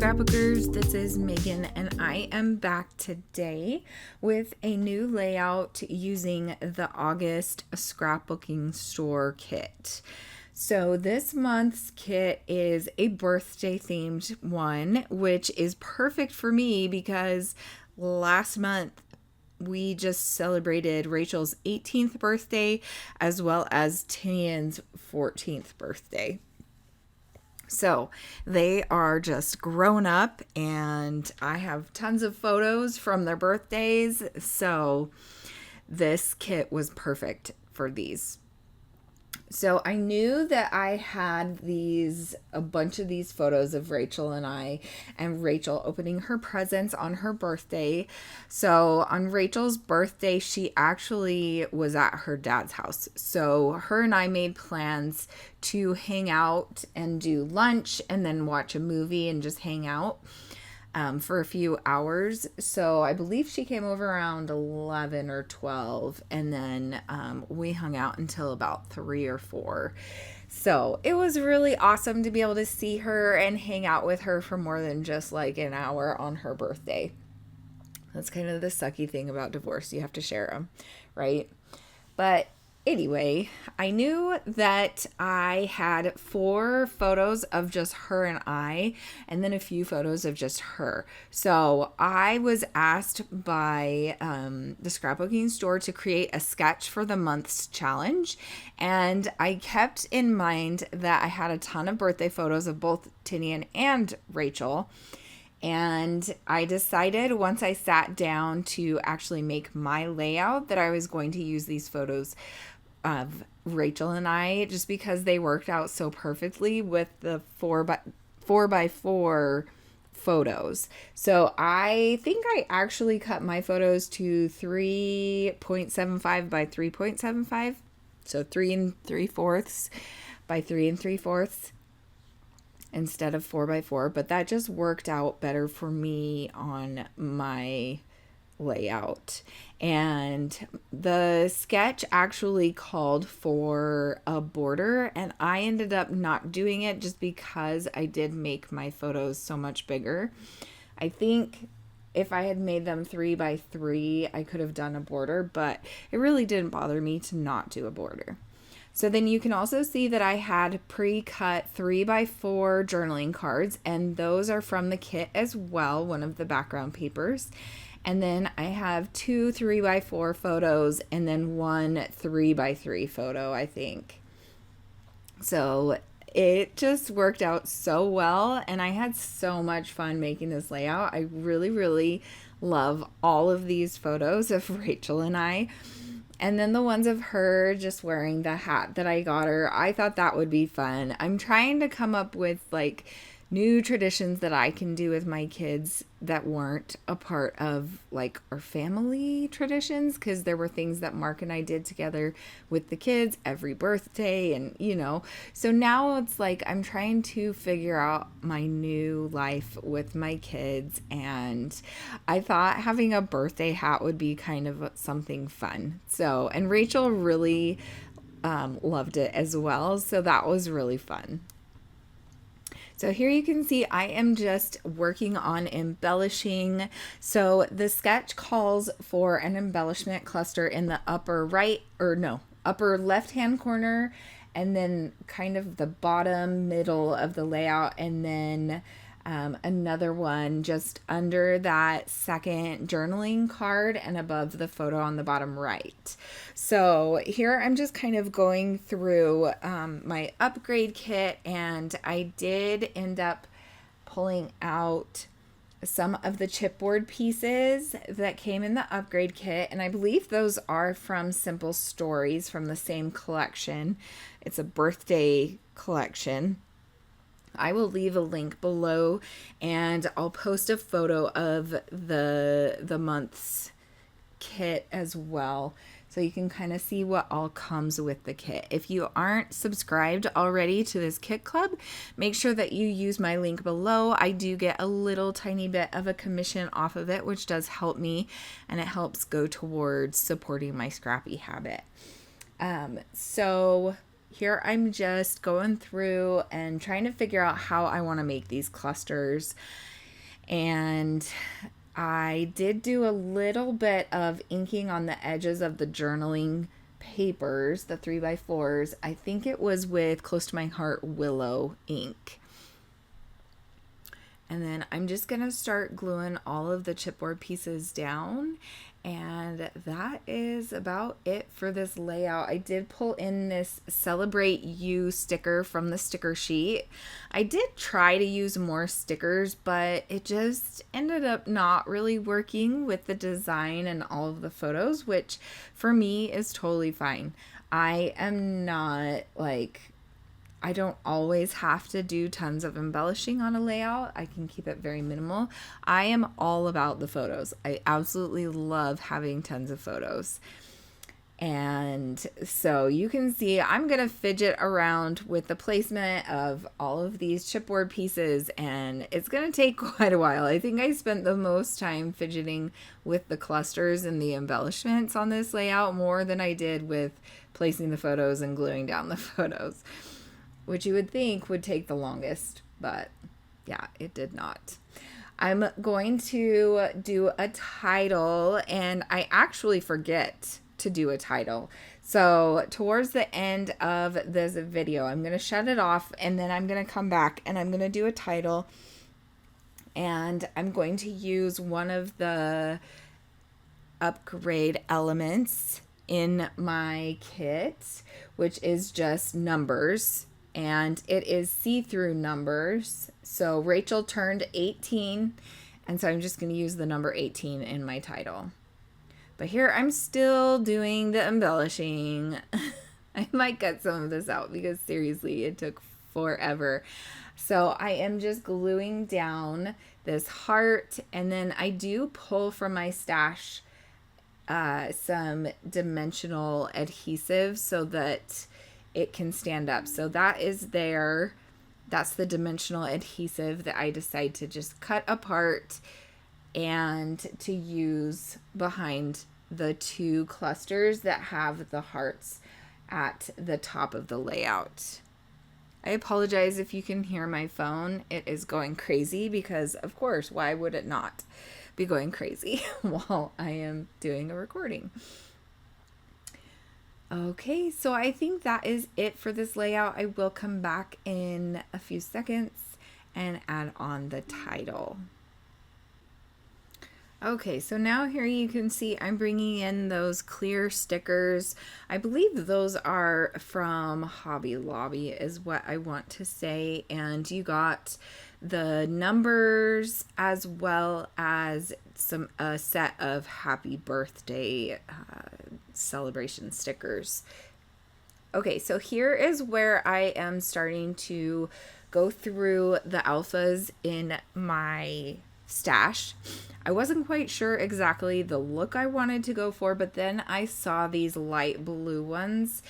Scrapbookers, this is Megan and I am back today with a new layout using the August scrapbooking store kit. So this month's kit is a birthday themed one, which is perfect for me because last month we just celebrated Rachel's 18th birthday as well as Tinian's 14th birthday. So they are just grown up and I have tons of photos from their birthdays. So this kit was perfect for these. So I knew that I had a bunch of these photos of Rachel and I, and Rachel opening her presents on her birthday. So on Rachel's birthday, she actually was at her dad's house. So her and I made plans to hang out and do lunch and then watch a movie and just hang out for a few hours. So I believe she came over around 11 or 12, and then we hung out until about 3 or 4. So it was really awesome to be able to see her and hang out with her for more than just like an hour on her birthday. That's kind of the sucky thing about divorce. You have to share them, right? But anyway, I knew that I had 4 photos of just her and I, and then a few photos of just her. So I was asked by the scrapbooking store to create a sketch for the month's challenge. And I kept in mind that I had a ton of birthday photos of both Tinian and Rachel. And I decided once I sat down to actually make my layout that I was going to use these photos of Rachel and I just because they worked out so perfectly with the 4x4 photos. So I think I actually cut my photos to 3.75 by 3.75. So 3 3/4 by 3 3/4 instead of 4x4, but that just worked out better for me on my layout. And the sketch actually called for a border, and I ended up not doing it just because I did make my photos so much bigger. I think if I had made them 3x3, I could have done a border, but it really didn't bother me to not do a border. So then you can also see that I had pre-cut 3x4 journaling cards, and those are from the kit as well, one of the background papers. And then I have 2 3x4 photos and then 1 3x3 photo, I think. So it just worked out so well, and I had so much fun making this layout. I really, really love all of these photos of Rachel and I. And then the ones of her just wearing the hat that I got her, I thought that would be fun. I'm trying to come up with like new traditions that I can do with my kids that weren't a part of like our family traditions, because there were things that Mark and I did together with the kids every birthday, and so now it's like I'm trying to figure out my new life with my kids, and I thought having a birthday hat would be kind of something fun. So, and Rachel really loved it as well, so that was really fun. So here you can see I am just working on embellishing. So the sketch calls for an embellishment cluster in the upper left-hand corner, and then kind of the bottom middle of the layout, and then another one just under that second journaling card and above the photo on the bottom right. So here I'm just kind of going through my upgrade kit, and I did end up pulling out some of the chipboard pieces that came in the upgrade kit, and I believe those are from Simple Stories from the same collection. It's a birthday collection. I will leave a link below, and I'll post a photo of the month's kit as well, so you can kind of see what all comes with the kit. If you aren't subscribed already to this kit club, make sure that you use my link below. I do get a little tiny bit of a commission off of it, which does help me, and it helps go towards supporting my scrappy habit. So here I'm just going through and trying to figure out how I want to make these clusters. And I did do a little bit of inking on the edges of the journaling papers, the 3x4s. I think it was with Close to My Heart Willow ink. And then I'm just going to start gluing all of the chipboard pieces down. And that is about it for this layout. I did pull in this Celebrate You sticker from the sticker sheet. I did try to use more stickers, but it just ended up not really working with the design and all of the photos, which for me is totally fine. I am not I don't always have to do tons of embellishing on a layout. I can keep it very minimal. I am all about the photos. I absolutely love having tons of photos. And so you can see I'm going to fidget around with the placement of all of these chipboard pieces, and it's going to take quite a while. I think I spent the most time fidgeting with the clusters and the embellishments on this layout more than I did with placing the photos and gluing down the photos, which you would think would take the longest, but yeah, it did not. I'm going to do a title, and I actually forget to do a title. So towards the end of this video, I'm going to shut it off, and then I'm going to come back and I'm going to do a title, and I'm going to use one of the upgrade elements in my kit, which is just numbers. And it is see-through numbers. So Rachel turned 18, and so I'm just going to use the number 18 in my title. But here I'm still doing the embellishing. I might cut some of this out because seriously, it took forever. So I am just gluing down this heart, and then I do pull from my stash some dimensional adhesive so that it can stand up. So that is there. That's the dimensional adhesive that I decide to just cut apart and to use behind the two clusters that have the hearts at the top of the layout. I apologize if you can hear my phone. It is going crazy because, of course, why would it not be going crazy while I am doing a recording? Okay, so I think that is it for this layout. I will come back in a few seconds and add on the title. Okay, so now here you can see I'm bringing in those clear stickers. I believe those are from Hobby Lobby is what I want to say. And you got the numbers as well as a set of happy birthday celebration stickers. Okay, so here is where I am starting to go through the alphas in my stash. I wasn't quite sure exactly the look I wanted to go for, but then I saw these light blue ones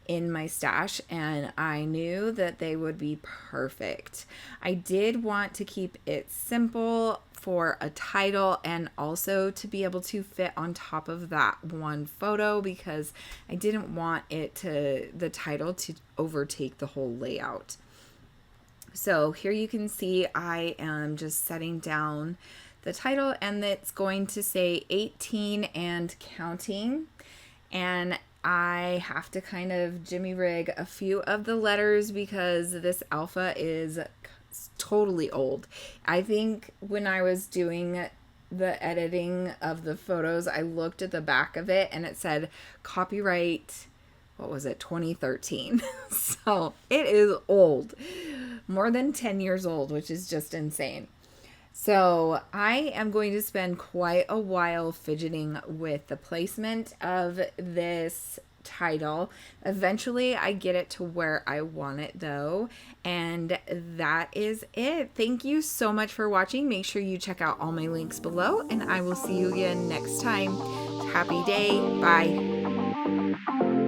in my stash and I knew that they would be perfect. I did want to keep it simple for a title and also to be able to fit on top of that one photo because I didn't want the title to overtake the whole layout. So here you can see I am just setting down the title, and it's going to say 18 and counting, and I have to kind of jimmy rig a few of the letters because this alpha is totally old. I think when I was doing the editing of the photos, I looked at the back of it and it said copyright, what was it, 2013. So it is old, more than 10 years old, which is just insane. So I am going to spend quite a while fidgeting with the placement of this title. Eventually I get it to where I want it though, and that is it. Thank you so much for watching. Make sure you check out all my links below, and I will see you again next time. Happy day. Bye.